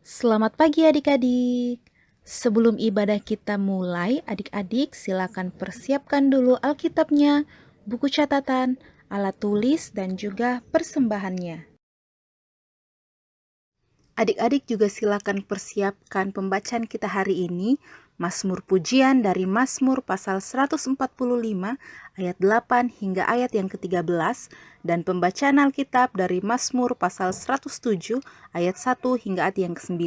Selamat pagi adik-adik. Sebelum ibadah kita mulai, adik-adik silakan persiapkan dulu Alkitabnya, buku catatan, alat tulis, dan juga persembahannya. Adik-adik juga silakan persiapkan pembacaan kita hari ini, Mazmur Pujian dari Mazmur pasal 145 ayat 8 hingga ayat yang ke-13 dan pembacaan Alkitab dari Mazmur pasal 107 ayat 1 hingga ayat yang ke-9.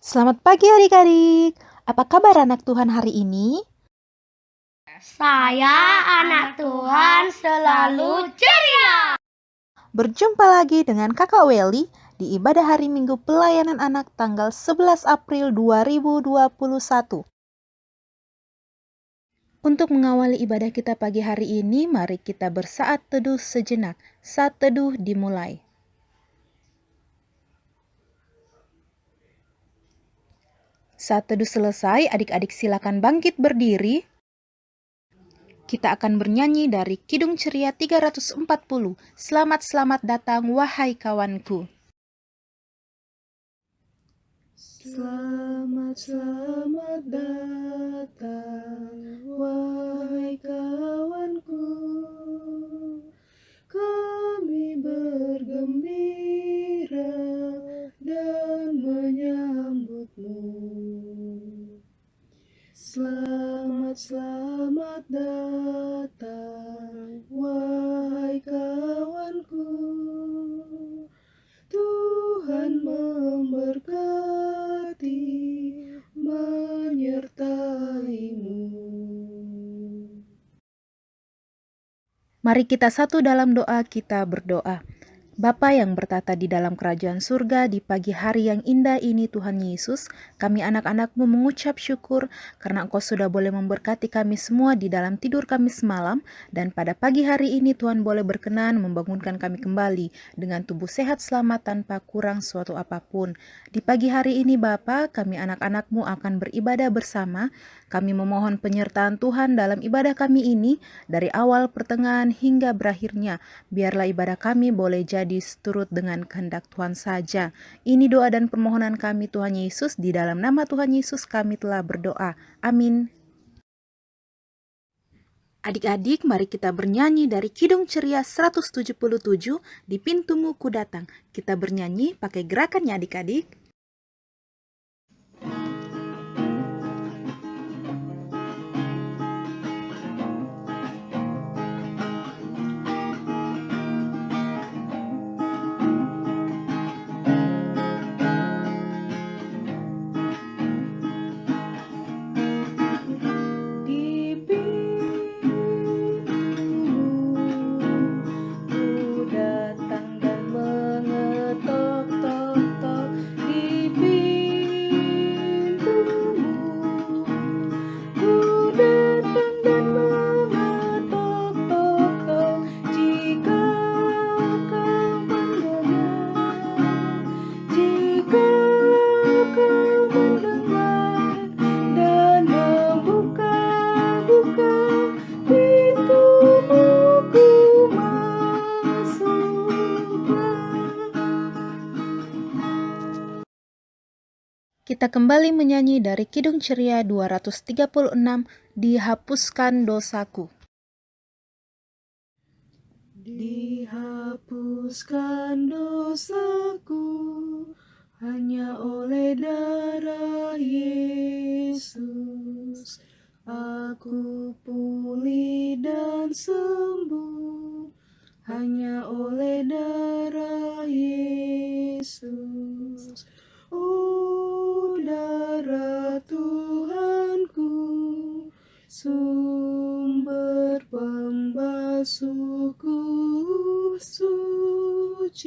Selamat pagi adik-adik. Apa kabar anak Tuhan hari ini? Saya anak Tuhan selalu ceria. Berjumpa lagi dengan Kakak Welly di ibadah hari Minggu Pelayanan Anak tanggal 11 April 2021. Untuk mengawali ibadah kita pagi hari ini, mari kita bersaat teduh sejenak. Saat teduh dimulai. Saat teduh selesai, adik-adik silakan bangkit berdiri. Kita akan bernyanyi dari Kidung Ceria 340. Selamat datang wahai kawanku. Selamat datang wahai kawanku. Kami bergembira dan menyambutmu. Selamat datang wahai kawanku. Tuhan memberkati, menyertaimu. Mari kita satu dalam doa, kita berdoa. Bapa yang bertata di dalam kerajaan surga, di pagi hari yang indah ini Tuhan Yesus, kami anak-anak-Mu mengucap syukur karena Engkau sudah boleh memberkati kami semua di dalam tidur kami semalam, dan pada pagi hari ini Tuhan boleh berkenan membangunkan kami kembali dengan tubuh sehat selamat tanpa kurang suatu apapun. Di pagi hari ini Bapa, kami anak-anak-Mu akan beribadah bersama. Kami memohon penyertaan Tuhan dalam ibadah kami ini dari awal, pertengahan, hingga berakhirnya. Biarlah ibadah kami boleh jadi seturut dengan kehendak Tuhan saja. Ini doa dan permohonan kami Tuhan Yesus, di dalam nama Tuhan Yesus kami telah berdoa. Amin. Adik-adik, mari kita bernyanyi dari Kidung Ceria 177, Di Pintumu Ku Datang. Kita bernyanyi pakai gerakannya adik-adik. Kita kembali menyanyi dari Kidung Ceria 236, Dihapuskan Dosaku. Dihapuskan dosaku hanya oleh darah Yesus. Aku pulih dan sembuh hanya oleh darah Yesus. Oh, darah Tuhanku, sumber pembasuhku, sucilah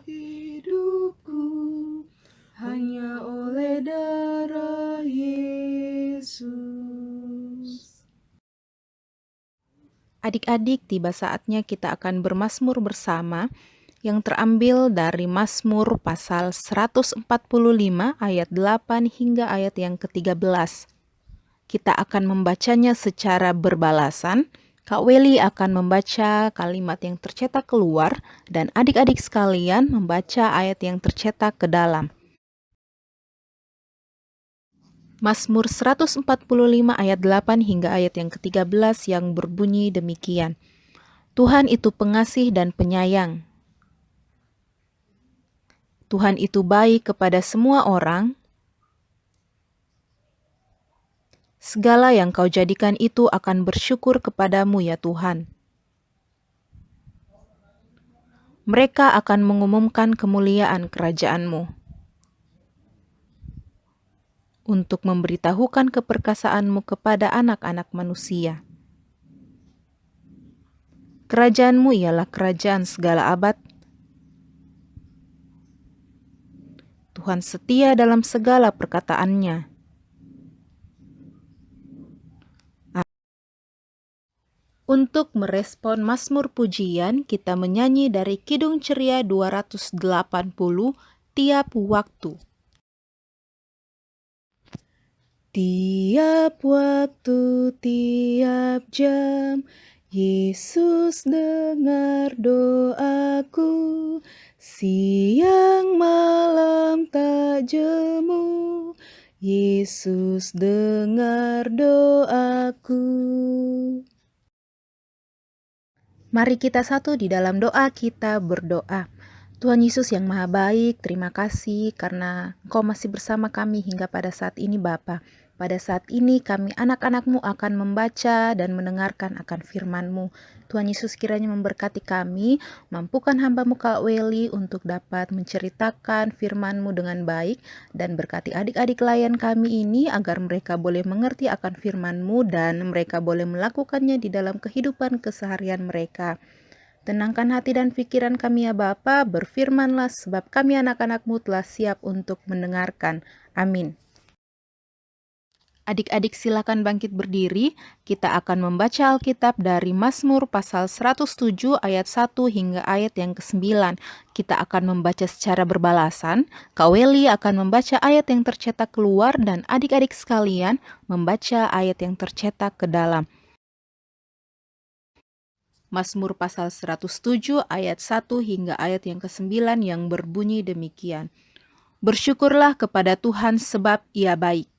hidupku hanya oleh darah Yesus. Adik-adik, tiba saatnya kita akan bermazmur bersama yang terambil dari Mazmur pasal 145 ayat 8 hingga ayat yang ke-13. kita akan membacanya secara berbalasan. Kak Welly akan membaca kalimat yang tercetak keluar dan adik-adik sekalian membaca ayat yang tercetak ke dalam. Mazmur 145 ayat 8 hingga ayat yang ke-13 yang berbunyi demikian. Tuhan itu pengasih dan penyayang. Tuhan itu baik kepada semua orang. Segala yang kau jadikan itu akan bersyukur kepadamu ya Tuhan. Mereka akan mengumumkan kemuliaan kerajaan-Mu untuk memberitahukan keperkasaan-Mu kepada anak-anak manusia. Kerajaan-Mu ialah kerajaan segala abad. Tuhan setia dalam segala perkataannya. Untuk merespon Mazmur pujian, kita menyanyi dari Kidung Ceria 280 tiap waktu. Tiap waktu, tiap jam, Yesus dengar doaku. Siang malam tak jemu, Yesus dengar doaku. Mari kita satu di dalam doa kita berdoa. Tuhan Yesus yang Maha Baik, terima kasih karena Engkau masih bersama kami hingga pada saat ini Bapa. Pada saat ini kami anak-anak-Mu akan membaca dan mendengarkan akan firman-Mu. Tuhan Yesus kiranya memberkati kami, mampukan hamba-Mu Kak Welly untuk dapat menceritakan firman-Mu dengan baik dan berkati adik-adik layan kami ini agar mereka boleh mengerti akan firman-Mu dan mereka boleh melakukannya di dalam kehidupan keseharian mereka. Tenangkan hati dan pikiran kami ya Bapa, berfirmanlah sebab kami anak-anak-Mu telah siap untuk mendengarkan. Amin. Adik-adik silakan bangkit berdiri, kita akan membaca Alkitab dari Mazmur pasal 107 ayat 1 hingga ayat yang ke-9. Kita akan membaca secara berbalasan, Kak Welly akan membaca ayat yang tercetak keluar dan adik-adik sekalian membaca ayat yang tercetak ke dalam. Mazmur pasal 107 ayat 1 hingga ayat yang ke-9 yang berbunyi demikian. Bersyukurlah kepada Tuhan sebab Ia baik.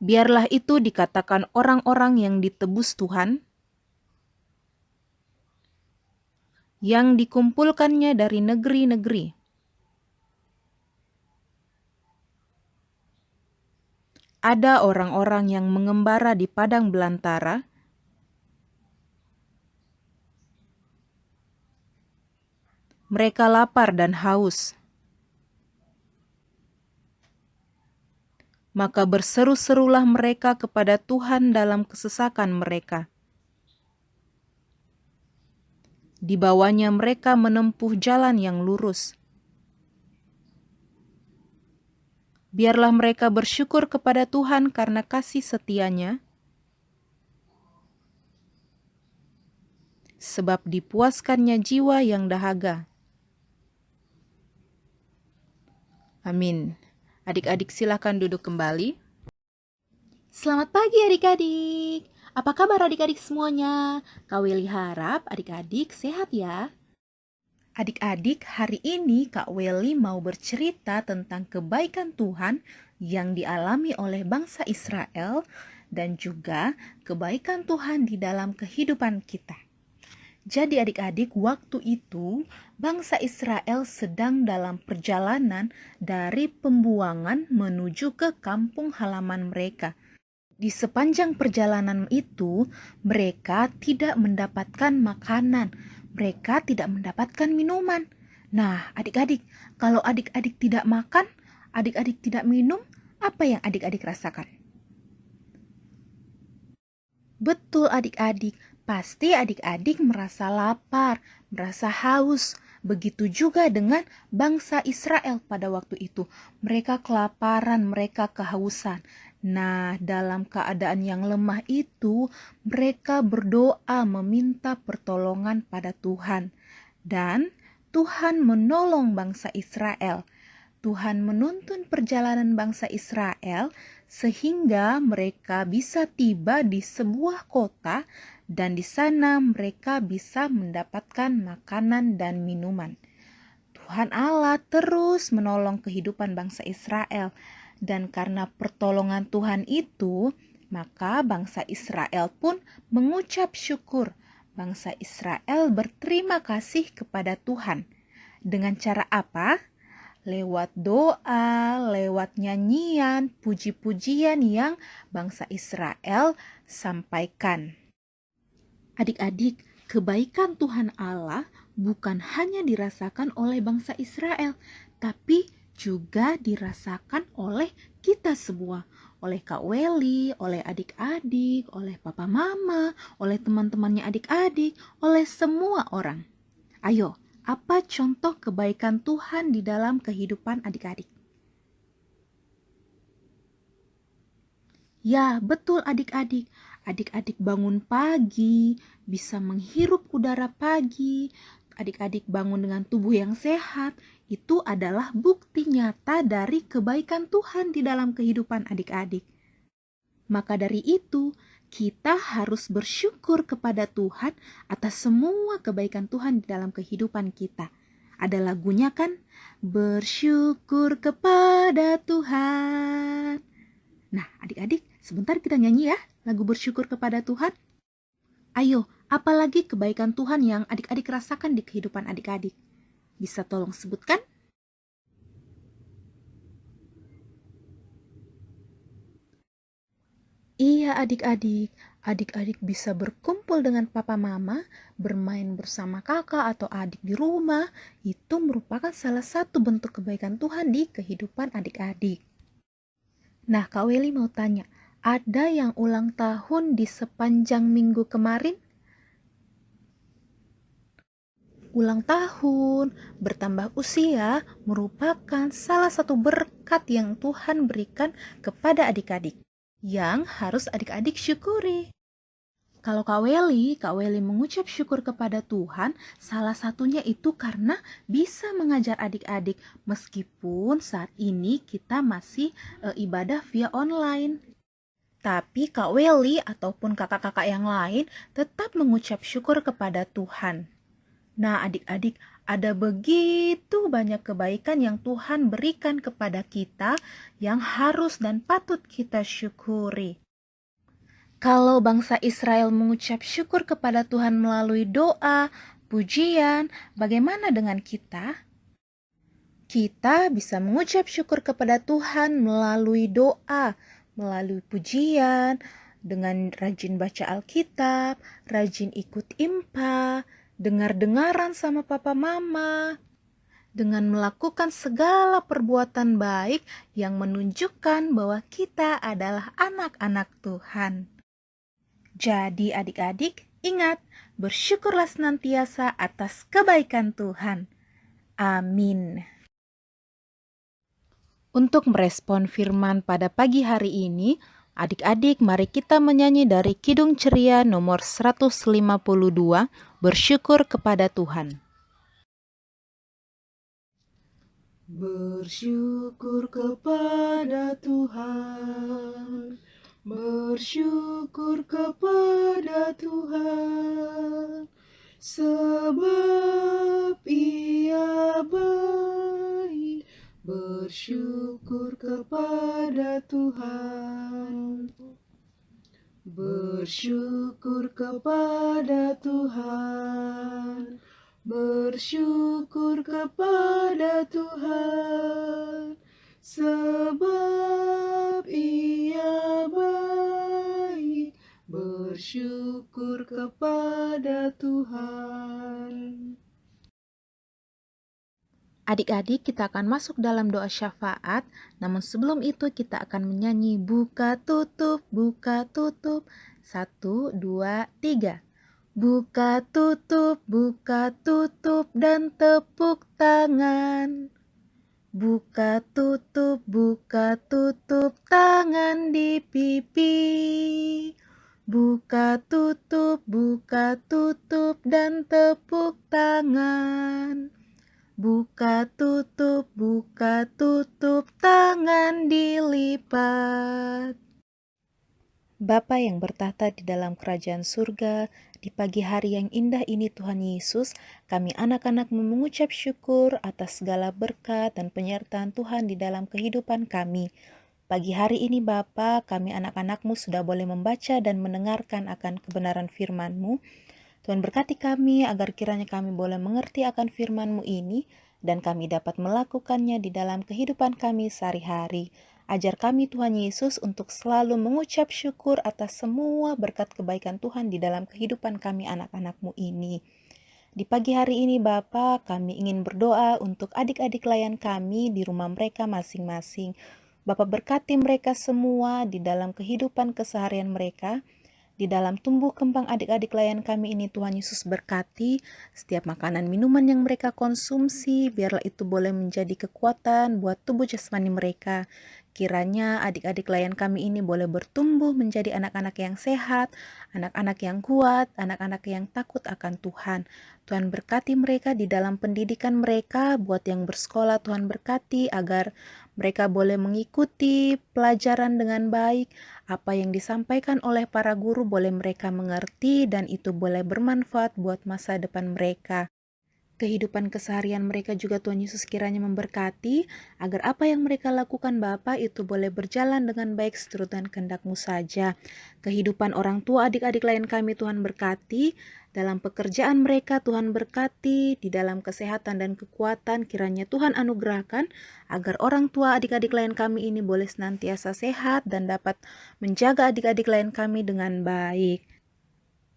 Biarlah itu dikatakan orang-orang yang ditebus Tuhan, yang dikumpulkannya dari negeri-negeri. Ada orang-orang yang mengembara di padang belantara, mereka lapar dan haus. Maka berseru-serulah mereka kepada Tuhan dalam kesesakan mereka. Di bawahnya mereka menempuh jalan yang lurus. Biarlah mereka bersyukur kepada Tuhan karena kasih setia-Nya, sebab dipuaskannya jiwa yang dahaga. Amin. Adik-adik silakan duduk kembali. Selamat pagi adik-adik. Apa kabar adik-adik semuanya? Kak Welly harap adik-adik sehat ya. Adik-adik, hari ini Kak Welly mau bercerita tentang kebaikan Tuhan yang dialami oleh bangsa Israel dan juga kebaikan Tuhan di dalam kehidupan kita. Jadi adik-adik, waktu itu bangsa Israel sedang dalam perjalanan dari pembuangan menuju ke kampung halaman mereka. Di sepanjang perjalanan itu, mereka tidak mendapatkan makanan, mereka tidak mendapatkan minuman. Nah, adik-adik, kalau adik-adik tidak makan, adik-adik tidak minum, apa yang adik-adik rasakan? Betul adik-adik, pasti adik-adik merasa lapar, merasa haus. Begitu juga dengan bangsa Israel pada waktu itu. Mereka kelaparan, mereka kehausan. Nah, dalam keadaan yang lemah itu, mereka berdoa meminta pertolongan pada Tuhan. Dan Tuhan menolong bangsa Israel. Tuhan menuntun perjalanan bangsa Israel sehingga mereka bisa tiba di sebuah kota dan di sana mereka bisa mendapatkan makanan dan minuman. Tuhan Allah terus menolong kehidupan bangsa Israel, dan karena pertolongan Tuhan itu, maka bangsa Israel pun mengucap syukur. Bangsa Israel berterima kasih kepada Tuhan. Dengan cara apa? Lewat doa, lewat nyanyian, puji-pujian yang bangsa Israel sampaikan. Adik-adik, kebaikan Tuhan Allah bukan hanya dirasakan oleh bangsa Israel, tapi juga dirasakan oleh kita semua, oleh Kak Weli, oleh adik-adik, oleh papa mama, oleh teman-temannya adik-adik, oleh semua orang. Ayo, apa contoh kebaikan Tuhan di dalam kehidupan adik-adik? Ya, betul adik-adik. Adik-adik bangun pagi, bisa menghirup udara pagi. Adik-adik bangun dengan tubuh yang sehat. Itu adalah bukti nyata dari kebaikan Tuhan di dalam kehidupan adik-adik. Maka dari itu, kita harus bersyukur kepada Tuhan atas semua kebaikan Tuhan di dalam kehidupan kita. Ada lagunya kan? Bersyukur kepada Tuhan. Nah, adik-adik, sebentar kita nyanyi ya lagu bersyukur kepada Tuhan. Ayo, apalagi kebaikan Tuhan yang adik-adik rasakan di kehidupan adik-adik? Bisa tolong sebutkan? Iya adik-adik, adik-adik bisa berkumpul dengan papa mama, bermain bersama kakak atau adik di rumah. Itu merupakan salah satu bentuk kebaikan Tuhan di kehidupan adik-adik. Nah, Kak Weli mau tanya, ada yang ulang tahun di sepanjang minggu kemarin? Ulang tahun, bertambah usia merupakan salah satu berkat yang Tuhan berikan kepada adik-adik, yang harus adik-adik syukuri. Kalau Kak Weli mengucap syukur kepada Tuhan, salah satunya itu karena bisa mengajar adik-adik meskipun saat ini kita masih ibadah via online. Tapi Kak Weli ataupun kakak-kakak yang lain tetap mengucap syukur kepada Tuhan. Nah adik-adik, ada begitu banyak kebaikan yang Tuhan berikan kepada kita yang harus dan patut kita syukuri. Kalau bangsa Israel mengucap syukur kepada Tuhan melalui doa, pujian, bagaimana dengan kita? Kita bisa mengucap syukur kepada Tuhan melalui doa, melalui pujian, dengan rajin baca Alkitab, rajin ikut impa, dengar-dengaran sama papa mama, dengan melakukan segala perbuatan baik yang menunjukkan bahwa kita adalah anak-anak Tuhan. Jadi adik-adik, ingat, bersyukurlah senantiasa atas kebaikan Tuhan. Amin. Untuk merespon firman pada pagi hari ini, adik-adik mari kita menyanyi dari Kidung Ceria nomor 152, Bersyukur kepada Tuhan. Bersyukur kepada Tuhan, bersyukur kepada Tuhan, sebab Ia baik. Bersyukur kepada Tuhan, bersyukur kepada Tuhan. Bersyukur kepada Tuhan, sebab Ia baik. Bersyukur kepada Tuhan. Adik-adik, kita akan masuk dalam doa syafaat, namun sebelum itu kita akan menyanyi buka tutup, buka tutup. 1, 2, 3. Buka tutup dan tepuk tangan. Buka tutup tangan di pipi. Buka tutup dan tepuk tangan. buka tutup, tangan dilipat. Bapa yang bertahta di dalam kerajaan surga, di pagi hari yang indah ini Tuhan Yesus, kami anak-anak-Mu mengucap syukur atas segala berkat dan penyertaan Tuhan di dalam kehidupan kami. Pagi hari ini Bapa, kami anak-anak-Mu sudah boleh membaca dan mendengarkan akan kebenaran firman-Mu. Tuhan berkati kami agar kiranya kami boleh mengerti akan firman-Mu ini dan kami dapat melakukannya di dalam kehidupan kami sehari-hari. Ajar kami Tuhan Yesus untuk selalu mengucap syukur atas semua berkat kebaikan Tuhan di dalam kehidupan kami anak-anak-Mu ini. Di pagi hari ini Bapa, kami ingin berdoa untuk adik-adik layan kami di rumah mereka masing-masing. Bapa berkati mereka semua di dalam kehidupan keseharian mereka. Di dalam tumbuh kembang adik-adik layan kami ini Tuhan Yesus berkati setiap makanan minuman yang mereka konsumsi, biarlah itu boleh menjadi kekuatan buat tubuh jasmani mereka. Kiranya adik-adik layan kami ini boleh bertumbuh menjadi anak-anak yang sehat, anak-anak yang kuat, anak-anak yang takut akan Tuhan. Tuhan berkati mereka di dalam pendidikan mereka, buat yang bersekolah Tuhan berkati agar mereka boleh mengikuti pelajaran dengan baik. Apa yang disampaikan oleh para guru boleh mereka mengerti dan itu boleh bermanfaat buat masa depan mereka. Kehidupan keseharian mereka juga Tuhan Yesus kiranya memberkati, agar apa yang mereka lakukan Bapa itu boleh berjalan dengan baik seturut dengan kehendak-Mu saja. Kehidupan orang tua adik-adik lain kami Tuhan berkati, dalam pekerjaan mereka Tuhan berkati, di dalam kesehatan dan kekuatan kiranya Tuhan anugerahkan, agar orang tua adik-adik lain kami ini boleh senantiasa sehat dan dapat menjaga adik-adik lain kami dengan baik.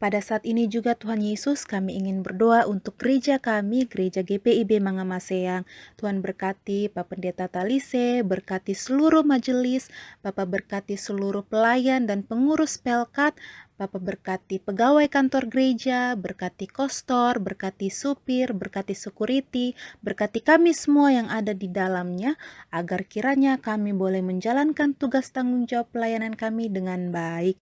Pada saat ini juga Tuhan Yesus kami ingin berdoa untuk gereja kami, gereja GPIB Mangamaseang. Tuhan berkati Pak Pendeta Talise, berkati seluruh majelis, Bapak berkati seluruh pelayan dan pengurus Pelkat, Bapak berkati pegawai kantor gereja, berkati kostor, berkati supir, berkati security, berkati kami semua yang ada di dalamnya, agar kiranya kami boleh menjalankan tugas tanggung jawab pelayanan kami dengan baik.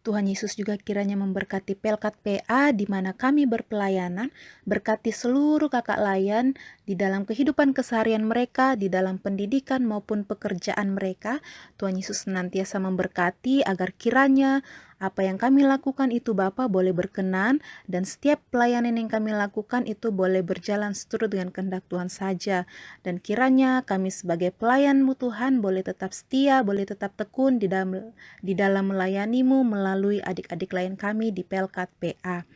Tuhan Yesus juga kiranya memberkati Pelkat PA di mana kami berpelayanan, berkati seluruh kakak layan di dalam kehidupan keseharian mereka, di dalam pendidikan maupun pekerjaan mereka. Tuhan Yesus senantiasa memberkati agar kiranya apa yang kami lakukan itu Bapa boleh berkenan dan setiap pelayanan yang kami lakukan itu boleh berjalan seturut dengan kehendak Tuhan saja. Dan kiranya kami sebagai pelayan-Mu Tuhan boleh tetap setia, boleh tetap tekun di dalam melayani-Mu melalui adik-adik lain kami di Pelkat PA.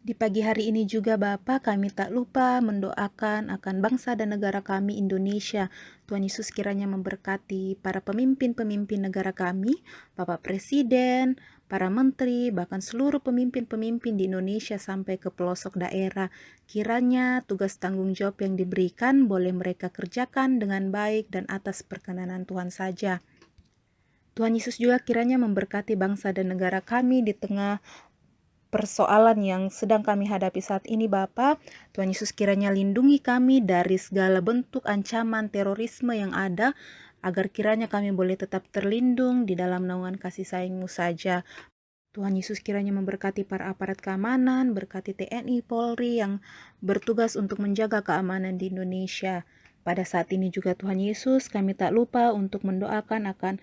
Di pagi hari ini juga Bapa, kami tak lupa mendoakan akan bangsa dan negara kami Indonesia. Tuhan Yesus kiranya memberkati para pemimpin-pemimpin negara kami, Bapak Presiden, para menteri, bahkan seluruh pemimpin-pemimpin di Indonesia sampai ke pelosok daerah. Kiranya tugas tanggung jawab yang diberikan boleh mereka kerjakan dengan baik dan atas perkenanan Tuhan saja. Tuhan Yesus juga kiranya memberkati bangsa dan negara kami di tengah persoalan yang sedang kami hadapi saat ini Bapa. Tuhan Yesus kiranya lindungi kami dari segala bentuk ancaman terorisme yang ada, agar kiranya kami boleh tetap terlindung di dalam naungan kasih sayang-Mu saja. Tuhan Yesus kiranya memberkati para aparat keamanan, berkati TNI, Polri yang bertugas untuk menjaga keamanan di Indonesia. Pada saat ini juga Tuhan Yesus, kami tak lupa untuk mendoakan akan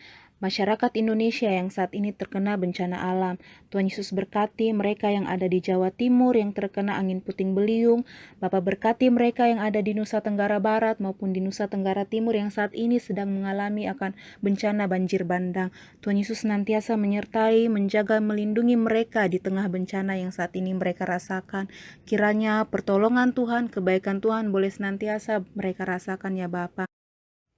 masyarakat Indonesia yang saat ini terkena bencana alam. Tuhan Yesus berkati mereka yang ada di Jawa Timur yang terkena angin puting beliung. Bapa berkati mereka yang ada di Nusa Tenggara Barat maupun di Nusa Tenggara Timur yang saat ini sedang mengalami akan bencana banjir bandang. Tuhan Yesus senantiasa menyertai, menjaga, melindungi mereka di tengah bencana yang saat ini mereka rasakan. Kiranya pertolongan Tuhan, kebaikan Tuhan boleh senantiasa mereka rasakan ya Bapa.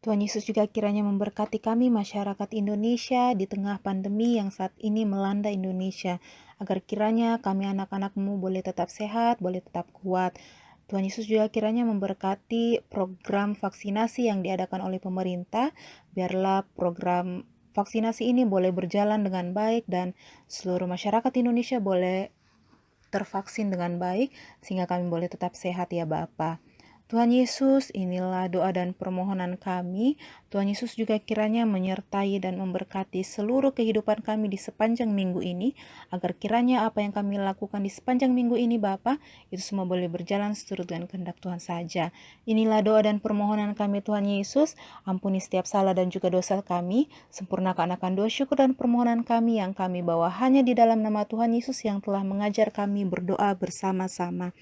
Tuhan Yesus juga kiranya memberkati kami masyarakat Indonesia di tengah pandemi yang saat ini melanda Indonesia, agar kiranya kami anak-anak-Mu boleh tetap sehat, boleh tetap kuat. Tuhan Yesus juga kiranya memberkati program vaksinasi yang diadakan oleh pemerintah, biarlah program vaksinasi ini boleh berjalan dengan baik dan seluruh masyarakat Indonesia boleh tervaksin dengan baik, sehingga kami boleh tetap sehat ya Bapa. Tuhan Yesus, inilah doa dan permohonan kami. Tuhan Yesus juga kiranya menyertai dan memberkati seluruh kehidupan kami di sepanjang minggu ini, agar kiranya apa yang kami lakukan di sepanjang minggu ini Bapa, itu semua boleh berjalan seturut dengan kehendak Tuhan saja. Inilah doa dan permohonan kami Tuhan Yesus, ampuni setiap salah dan juga dosa kami, sempurnakan akan doa syukur dan permohonan kami yang kami bawa hanya di dalam nama Tuhan Yesus yang telah mengajar kami berdoa bersama-sama.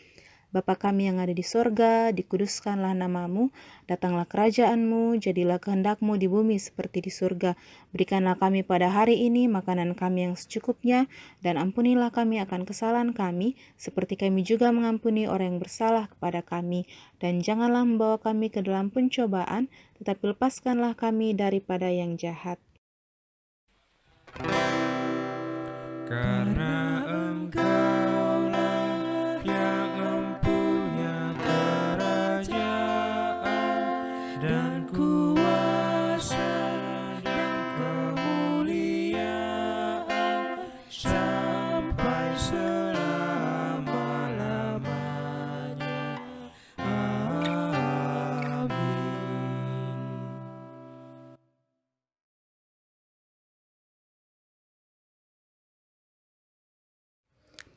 Bapa kami yang ada di sorga, dikuduskanlah namamu, datanglah kerajaanmu, jadilah kehendakmu di bumi seperti di surga. Berikanlah kami pada hari ini makanan kami yang secukupnya, dan ampunilah kami akan kesalahan kami, seperti kami juga mengampuni orang yang bersalah kepada kami. Dan janganlah membawa kami ke dalam pencobaan, tetapi lepaskanlah kami daripada yang jahat. Karena Engkaulah yang empunya kerajaan dan kuasa dan kemuliaan sampai selama-lamanya. Amin.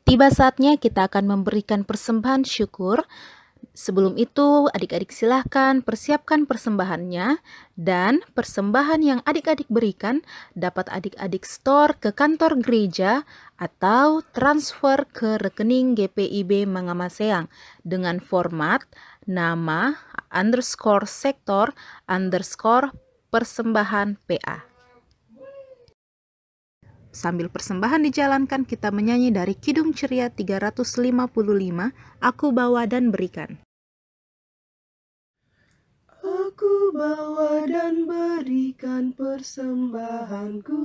Tiba saatnya kita akan memberikan persembahan syukur. Sebelum itu, adik-adik silahkan persiapkan persembahannya, dan persembahan yang adik-adik berikan dapat adik-adik store ke kantor gereja atau transfer ke rekening GPIB Mangamaseang dengan format nama _sektor _persembahan PA. Sambil persembahan dijalankan, kita menyanyi dari Kidung Ceria 355, Aku Bawa dan Berikan. Aku bawa dan berikan persembahanku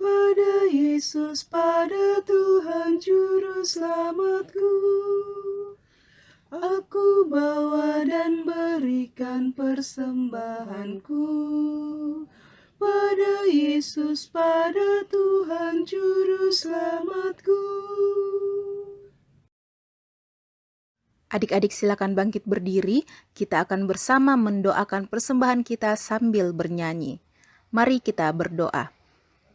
pada Yesus, pada Tuhan Juru Selamatku. Aku bawa dan berikan persembahanku pada Yesus, pada Tuhan Juru Selamatku. Adik-adik silakan bangkit berdiri, kita akan bersama mendoakan persembahan kita sambil bernyanyi. Mari kita berdoa.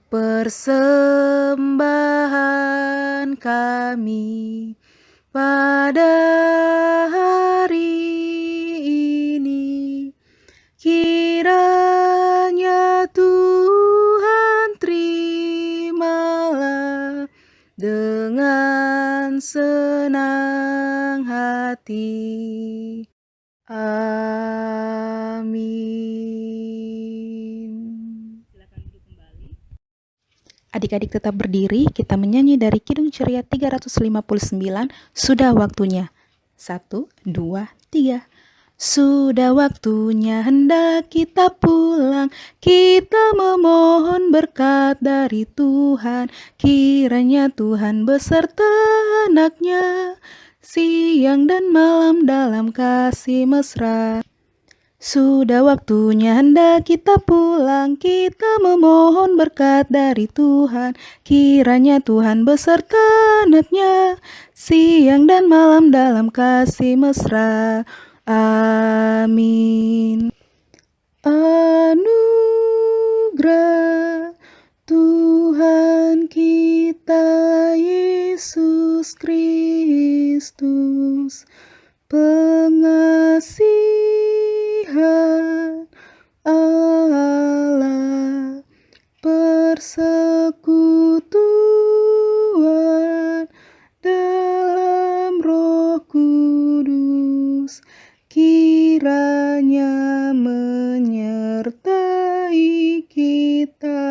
Persembahan kami pada hari ini, kiranya Tuhan terimalah dengan senang hati. Amin. Adik-adik tetap berdiri, kita menyanyi dari Kidung Ceria 359, Sudah Waktunya. 1, 2, 3. Sudah waktunya hendak kita pulang, kita memohon berkat dari Tuhan. Kiranya Tuhan beserta anaknya, siang dan malam dalam kasih mesra. Sudah waktunya hendak kita pulang, kita memohon berkat dari Tuhan. Kiranya Tuhan beserta anaknya, siang dan malam dalam kasih mesra. Amin. Anugerah Tuhan kita Yesus Kristus, pengasihan Allah, persekutuan dalam Roh Kudus, kiranya menyertai kita.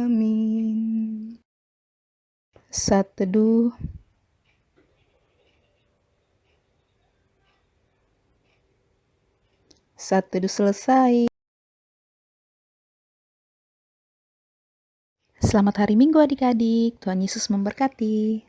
Amin. Saat teduh. Saat teduh selesai. Selamat hari Minggu adik-adik. Tuhan Yesus memberkati.